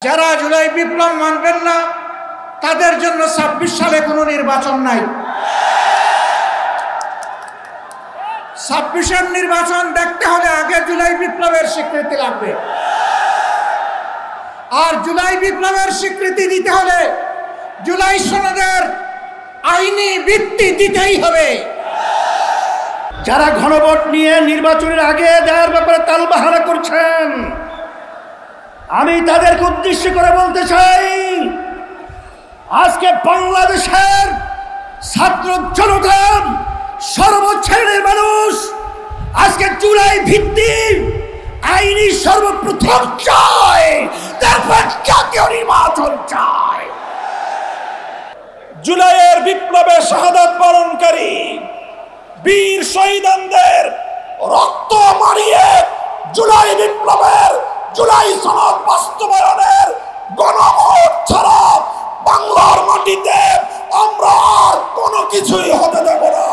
যারা জুলাই বিপ্লব মানবেন না তাদের জন্য ২৬ সালে কোনো নির্বাচন নাই। ২৬-এর নির্বাচন দেখতে হলে আগে জুলাই বিপ্লবের স্বীকৃতি লাগবে, আর জুলাই বিপ্লবের স্বীকৃতি দিতে হলে জুলাই সনদের আইনি ভিত্তি দিতেই হবে। যারা গণভোট নিয়ে নির্বাচনের আগে দেওয়ার ব্যাপারে তালবাহানা করছেন, আমি তাদেরকে উদ্দেশ্য করে বলতে চাই, আজকে বাংলাদেশের ছাত্র জনতা, সর্বশ্রেণীর মানুষ আজকে জুলাই ভিত্তিক আইনি সর্বপ্রথম চায়, তারপর জাতীয় নির্বাচন চায়। জুলাইয়ের বিপ্লবে শাহাদাত বরণকারী বীর শহীদদের রক্ত মারিয়ে জুলাই বিপ্লবের জুলাই সনদ বাস্তবায়নের গণভোট ছাড়া বাংলার মাটিতে আমরা আর কোনো কিছুই হতে দেব না।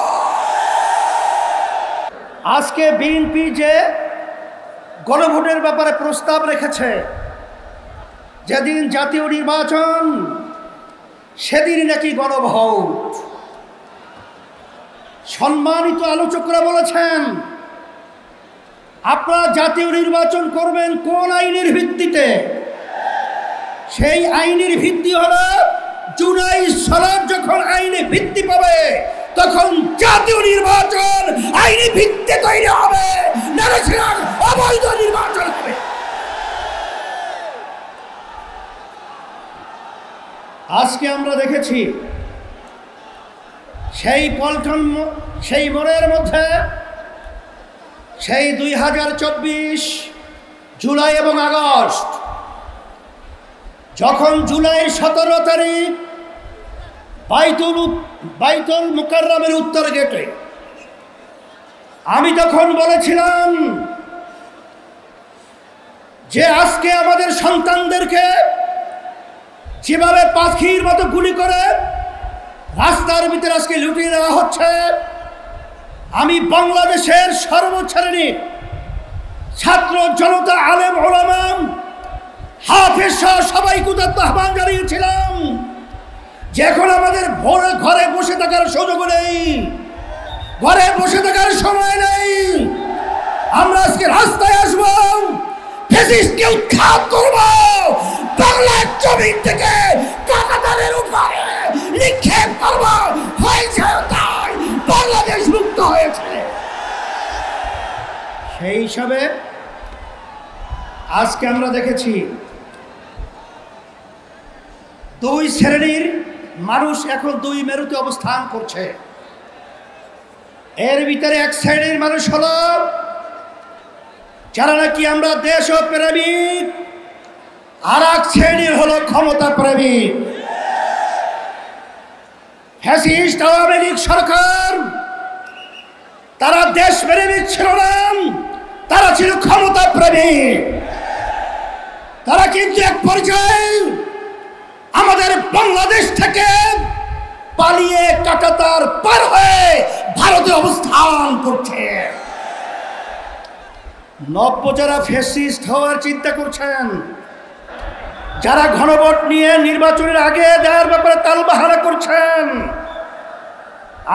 আজকে বিএনপি যে গণভোটের ব্যাপারে প্রস্তাব রেখেছে, যেদিন জাতীয় নির্বাচন সেদিন নাকি গণভোট। সম্মানিত আলোচকরা বলেছেন, আপনারা জাতীয় নির্বাচন করবেন কোন আইনের ভিত্তিতে? সেই আইনের ভিত্তি হলো জুলাই সনদ যখন আইনে ভিত্তি পাবে তখন জাতীয় নির্বাচন আইনি ভিত্তি তৈরি হবে, নাহলে সেটা অবৈধ নির্বাচন হবে। আজকে আমরা দেখেছি সেই মোড়ের মধ্যে সেই ২০২৪ জুলাই এবং আগস্ট, যখন জুলাই ১৭ তারিখ বাইতুল মুকাররমের উত্তর গেটে, আমি তখন বলেছিলাম যে আজকে আমাদের সন্তানদেরকে যেভাবে পাখির মতো গুলি করে রাস্তার ভিতরে আজকে লুটিয়ে দেওয়া হচ্ছে, আমি বাংলাদেশের সর্বশ্রেণীর ছাত্র জনতা, আলেম ওলামা, হাফেজ সহ সবাইকে উদাত্ত আহ্বান জানিয়েছিলাম যে এখন আমাদের ঘরে বসে থাকার সুযোগ নেই, ঘরে বসে থাকার সময় নেই। আমরা আজকে রাস্তায় আসবো, ফ্যাসিস্টকে উৎখাত করব, বাংলার জমিন থেকে কাঁটাতারের উপরে নিক্ষেপ করব। হয়েছে তাই, বাংলাদেশ মুক্ত হয়েছে। সেই হিসাবে আজকে আমরা দেখেছি দুই শ্রেণীর মানুষ এখন দুই মেরুতে অবস্থান করছে। এর ভিতরে এক শ্রেণীর মানুষ হলো যারা নাকি আমরা দেশ প্রেমিক, আর এক শ্রেণীর হলো ক্ষমতা প্রেমিক। ফ্যাসিস্ট আওয়ামী লীগ সরকার তারা দেশ প্রেমিক ছিল না, তারা ছিল ক্ষমতা প্রেমিক। তারা কিন্তু এক পর্যায়ে আমাদের বাংলাদেশ থেকে পালিয়ে কাঁটাতার পার হয়ে ভারতে অবস্থান করছে। নব্য যারা ফ্যাসিস্ট হওয়ার চিন্তা করছেন, যারা গণভোট নিয়ে নির্বাচনের আগে দেওয়ার ব্যাপারে তালবাহানা করছেন,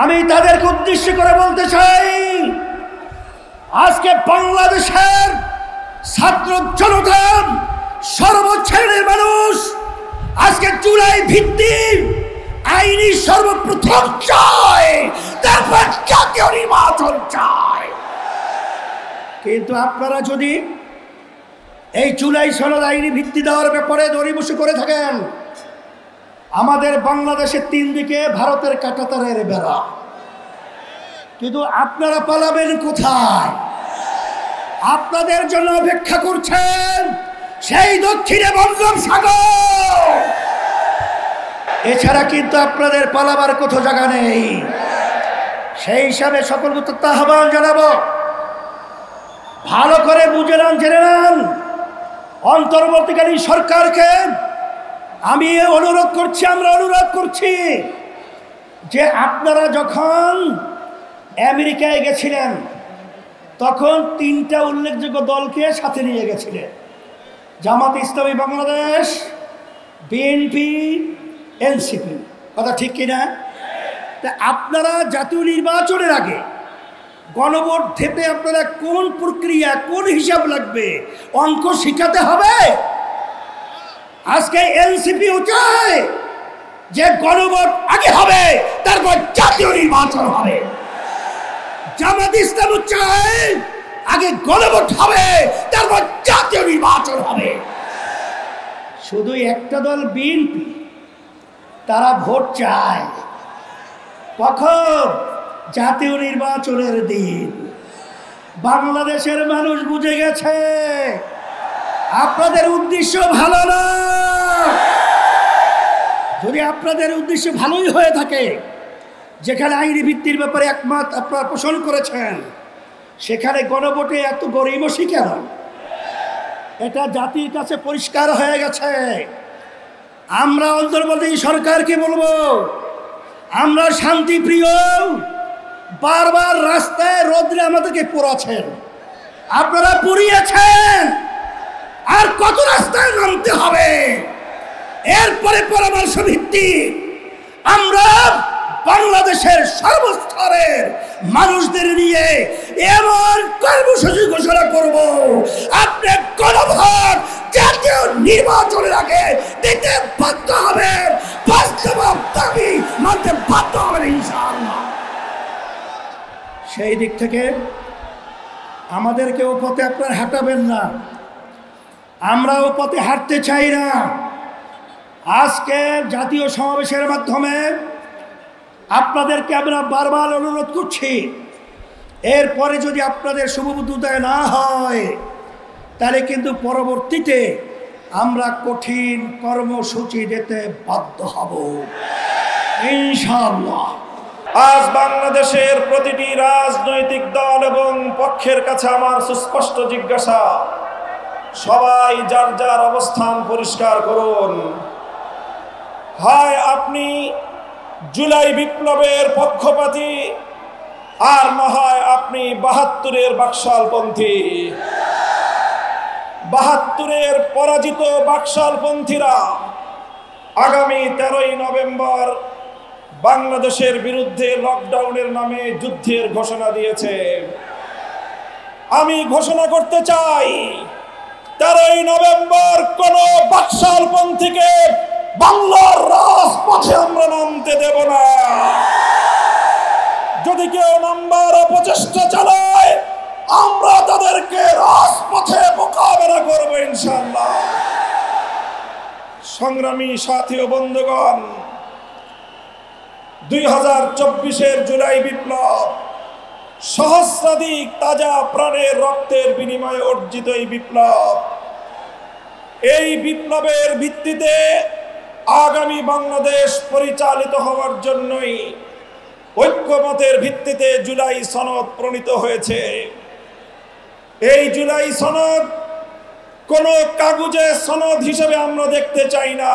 আমি তাদেরকে উদ্দেশ্য করে বলতে চাই, আজকে বাংলাদেশের ছাত্র জনতা, সর্বশ্রেণীর মানুষ আজকে জুলাই ভিত্তিক আইনি সর্বপ্রথম চায়, তারপর জাতীয় নির্বাচন চায়। কিন্তু আপনারা যদি এই জুলাই সনদ আইনি ভিত্তি দেওয়ার ব্যাপারে দড়িবসি করে থাকেন, আমাদের বাংলাদেশের ৩ দিকে ভারতের কাঁটাতারের বেড়া, কিন্তু আপনারা পালাবেন কোথায়? আপনাদের জন্য অপেক্ষা করছেন সেই দক্ষিণে বঙ্গোপসাগর। এছাড়া কিন্তু আপনাদের পালাবার কোথাও জায়গা নেই। সেই হিসাবে সকলকে আহ্বান জানাবো, ভালো করে বুঝে নেন, জেনে নেন, অন্তর্বর্তীকালীন সরকারকে আমি অনুরোধ করছি, আমরা অনুরোধ করছি যে আপনারা যখন আমেরিকায় গেছিলেন তখন 3টা উল্লেখযোগ্য দলকে সাথে নিয়ে গেছিলেন। জামাত ইসলামী বাংলাদেশ, বিএনপি, এনসিপি, কথা ঠিক কিনা? তা আপনারা জাতীয় নির্বাচনের আগে গণভোট দিতে আপনারা কোন প্রক্রিয়া, কোন হিসাব লাগবে, অঙ্ক শিখাতে হবে। আজকে এনসিপিও চায় যে গণভোট আগে হবে, তারপর জাতীয় নির্বাচন হবে। জামাত ইসলামও চায় আগে গণভোট হবে, তারপর জাতীয় নির্বাচন হবে। শুধু একটা দল বিএনপি, তারা ভোট চায় কখন? জাতীয় নির্বাচনের দিন। বাংলাদেশের মানুষ বুঝে গেছে আপনাদের উদ্দেশ্য ভালো না। যদি আপনাদের উদ্দেশ্য ভালোই হয়ে থাকে, যেখানে আইনি ভিত্তির ব্যাপারে একমত আপনারা পোষণ করেছেন, সেখানে গণভোটে এত গরিমসি কেন? এটা জাতির কাছে পরিষ্কার হয়ে গেছে। আমরা অন্তর্বর্তী সরকারকে বলবো, আমরা শান্তিপ্রিয়, বারবার রাস্তায় রোদ্রে আমাদেরকে পোড়াচ্ছেন, আপনারা পুড়িয়েছেন, আর কত রাস্তায় নামতে হবে? এরপরে পরামর্শ ভিত্তিক আমরা বাংলাদেশের সর্বস্তরের মানুষদের নিয়ে এমন কর্মসূচি ঘোষণা করব, আপনি গণভোট জাতীয় নির্বাচনের আগে দিতে বাধ্য হবেন, বাস্তব দাবি মানতে বাধ্য হবেন ইনশাআল্লাহ। সেই দিক থেকে আমাদেরকে ও পথে আপনারা হাঁটাবেন না, আমরা ও পথে হাঁটতে চাই না। আজকে জাতীয় সমাবেশের মাধ্যমে আপনাদেরকে আমরা বারবার অনুরোধ করছি, এরপরে যদি আপনাদের শুভবুদ্ধি উদয় না হয়, তাহলে কিন্তু পরবর্তীতে আমরা কঠিন কর্মসূচি দিতে বাধ্য হব ইনশাআল্লাহ। আজ বাংলাদেশের প্রতিটি রাজনৈতিক দল এবং পক্ষের কাছে আমার সুস্পষ্ট জিজ্ঞাসা, সবাই যার যার অবস্থান পরিষ্কার করুন। হয় আপনি জুলাই বিপ্লবের পক্ষপাতী, আর না হয় আপনি ৭২-এর বাকশালপন্থী। ৭২-এর পরাজিত বাকশালপন্থীরা আগামী 13ই নভেম্বর বাংলাদেশের বিরুদ্ধে লকডাউনের নামে যুদ্ধের ঘোষণা দিয়েছে। আমি ঘোষণা করতে চাই, 13ই নভেম্বর কোন বাকশালপন্থীকে বাংলার রাজপথে আমরা নামতে দেব না। যদি কেউ নামবার অপচেষ্টা চালায়, আমরা তাদেরকে রাজপথে মোকাবেলা করবো ইনশাআল্লাহ। সংগ্রামী সাথী ও বন্ধুগণ, 2024-এর জুলাই বিপ্লব সহস্রাধিক তাজা প্রাণের রক্তের বিনিময়ে অর্জিত এই বিপ্লব। এই বিপ্লবের ভিত্তিতে আগামী বাংলাদেশ পরিচালিত হওয়ার জন্যই ঐক্যমতের ভিত্তিতে জুলাই সনদ প্রণীত হয়েছে। এই জুলাই সনদ কোন কাগজে সনদ হিসেবে আমরা দেখতে চাই না।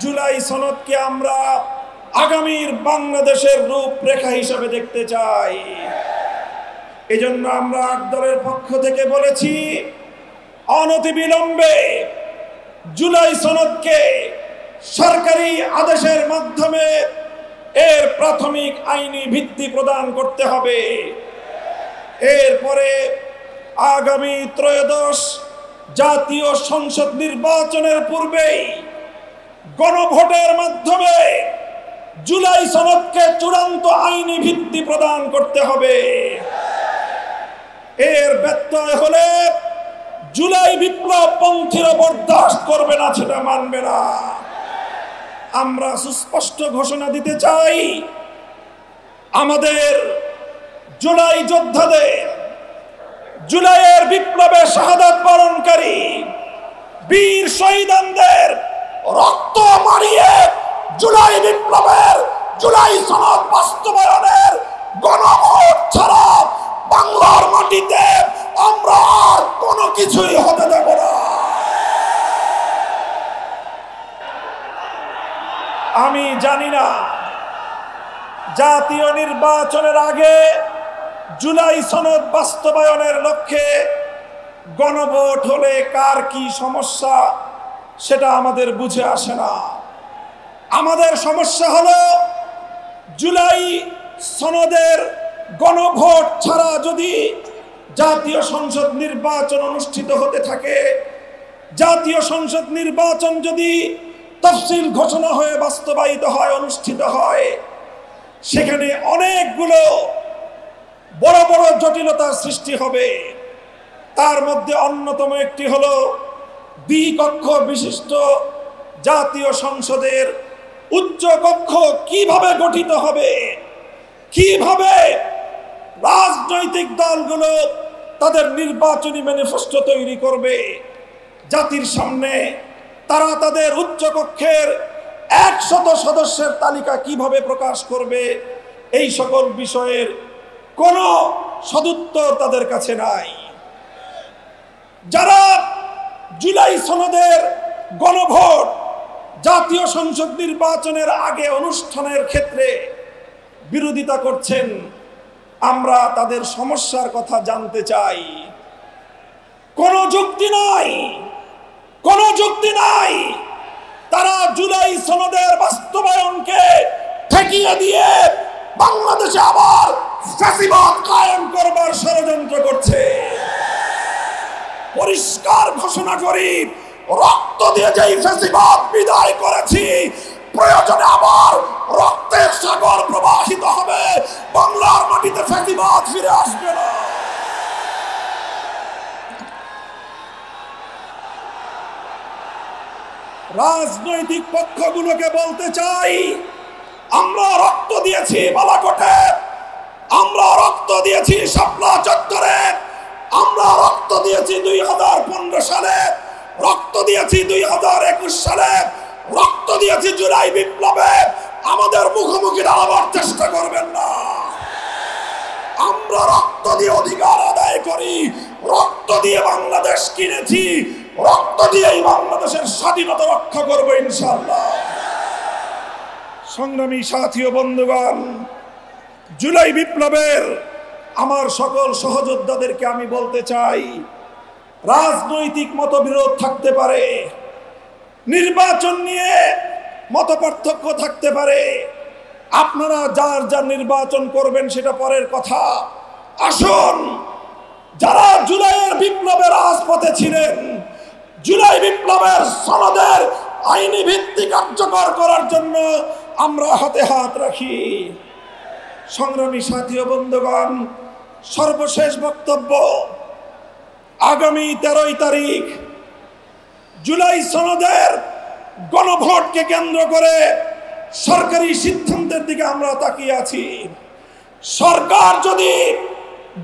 জুলাই সনদকে আমরা আগামীর বাংলাদেশের রূপরেখা হিসেবে দেখতে চাই। এজন্য আমরা দলের পক্ষ থেকে বলেছি, অনতিবিলম্বে জুলাই সনদকে সরকারি আদেশের মাধ্যমে এর প্রাথমিক আইনি ভিত্তি প্রদান করতে হবে। এরপরে আগামী ত্রয়োদশ জাতীয় সংসদ নির্বাচনের পূর্বেই গণভোটের মাধ্যমে জুলাই সনদকে চূড়ান্ত আইনি ভিত্তি প্রদান করতে হবে। এর ব্যত্যয় হলে জুলাই বিপ্লব পন্থীরা বরদাস্ত করবে না, সেটা মানবে না। আমরা সুস্পষ্ট ঘোষণা দিতে চাই, আমাদের জুলাই যোদ্ধাদের, জুলাইয়ের বিপ্লবে শাহাদাত বরণকারী বীর শহীদদের রক্ত মারিয়ে জুলাই বিপ্লবের, জুলাই সনদ বাস্তবায়নের গণভোট ছাড়া বাংলার মাটিতে আমরা আর কোনো কিছুই হতে দেব না। আমি জানি না জাতীয় নির্বাচনের আগে জুলাই সনদ বাস্তবায়নের লক্ষ্যে গণভোট হলে কার কি সমস্যা সেটা আমাদের বুঝে আসে না। আমাদের সমস্যা হলো জুলাই সনদের গণভোট ছাড়া যদি জাতীয় সংসদ নির্বাচন অনুষ্ঠিত হতে থাকে, জাতীয় সংসদ নির্বাচন যদি তফসিল ঘোষণা হয়ে বাস্তবায়িত হয়, অনুষ্ঠিত হয়, সেখানে অনেকগুলো বড় বড় জটিলতার সৃষ্টি হবে। তার মধ্যে অন্যতম একটি হলো দ্বিকক্ষ বিশিষ্ট জাতীয় সংসদের উচ্চ কক্ষ কিভাবে গঠিত হবে, কিভাবে রাজনৈতিক দলগুলো তাদের নির্বাচনী ম্যানিফেস্টো তৈরি করবে, জাতির সামনে তারা তাদের উচ্চ কক্ষের 100 সদস্যের তালিকা কিভাবে প্রকাশ করবে, এই সকল বিষয়ের কোনো সদুত্তর তাদের কাছে নাই। যারা জুলাই সনদের গণভোট জাতীয় সংসদ নির্বাচনের আগে অনুষ্ঠানের ক্ষেত্রে বিরোধিতা করছেন, আমরা তাদের সমস্যার কথা জানতে চাই। কোনো যুক্তি নাই, কোনো যুক্তি নাই। তারা জুলাই সনদের বাস্তবায়নকে ঠেকিয়ে দিয়ে বাংলাদেশে আবার ফ্যাসিবাদ কায়েম করবার ষড়যন্ত্র করছে। পরিষ্কার ঘোষণা করি, রক্ত দিয়ে যেই ফ্যাসিবাদ বিদায় করেছি, প্রয়োজনে আবার রক্তের সাগর প্রবাহিত হবে, বাংলার মাটিতে ফ্যাসিবাদ ফিরে আসবে না। রাজনৈতিক পক্ষগুলোকে বলতে চাই, আমরা রক্ত দিয়েছি বালাকোটে, আমরা রক্ত দিয়েছি শাপলা চত্বরে, আমরা রক্ত দিয়েছি 2015 সালে, রক্ত দিয়েছি 2021 সালে, রক্ত দিয়েছি জুলাই বিপ্লবে। আমাদের মুখোমুখি দাঁড়াবার চেষ্টা করবেন না। আমরা রক্ত দিয়ে অধিকার আদায় করি, রক্ত দিয়ে বাংলাদেশ কিনেছি, রক্ত দিয়েই বাংলাদেশের স্বাধীনতা রক্ষা করবো ইনশাআল্লাহ। সংগ্রামী সাথী ও বন্ধুগণ, জুলাই বিপ্লবের আমার সকল সহযোদ্ধাদেরকে আমি বলতে চাই, রাজনৈতিক মতবিরোধ থাকতে পারে, নির্বাচন নিয়ে মতপার্থক্য থাকতে পারে, আপনারা যার যার নির্বাচন করবেন সেটা পরের কথা। আসুন, যারা জুলাইয়ের বিপ্লবের রাজপথে ছিলেন, জুলাই বিপ্লবের সনদের আইনি ভিত্তি কার্যকর করার জন্য আমরা হাতে হাত রাখি। সংগ্রামী সাথী ও বন্ধুগণ, সর্বশেষ বক্তব্য, আগামী 13 তারিখ জুলাই সনদের গণভোটকে কেন্দ্র করে সরকারি সিদ্ধান্তের দিকে আমরা তাকিয়ে আছি। সরকার যদি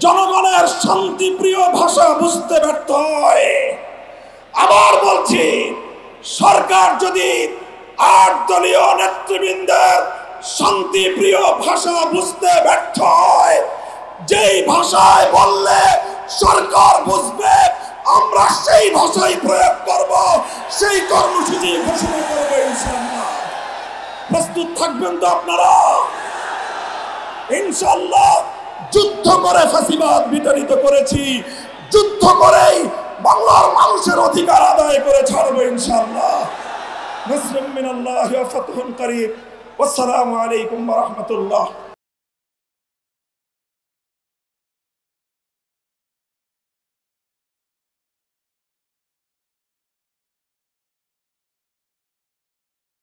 জনগণের শান্তিপ্রিয় ভাষা বুঝতে ব্যর্থ হয়, আবার বলছি, সরকার যদি 8 দলীয় নেতৃবৃন্দের শান্তিপ্রিয় ভাষা বুঝতে ব্যর্থ হয়, যেই ভাষায় বললে সরকার বুঝবে, আমরা সেই ভাষাই প্রয়োগ করব, সেই কর্মসূচি ঘোষণা করব ইনশাআল্লাহ। প্রস্তুত থাকবেন তো আপনারা? ইনশাআল্লাহ যুদ্ধ করে ফ্যাসিবাদ বিতাড়িত করেছি, যুদ্ধ করেই বাংলার মানুষের অধিকার আদায় করে ছাড়বো ইনশাআল্লাহ। নাসরুম মিনাল্লাহি ওয়া ফাতহুন করিব। ওয়াসসালামু আলাইকুম ওয়া রাহমাতুল্লাহ।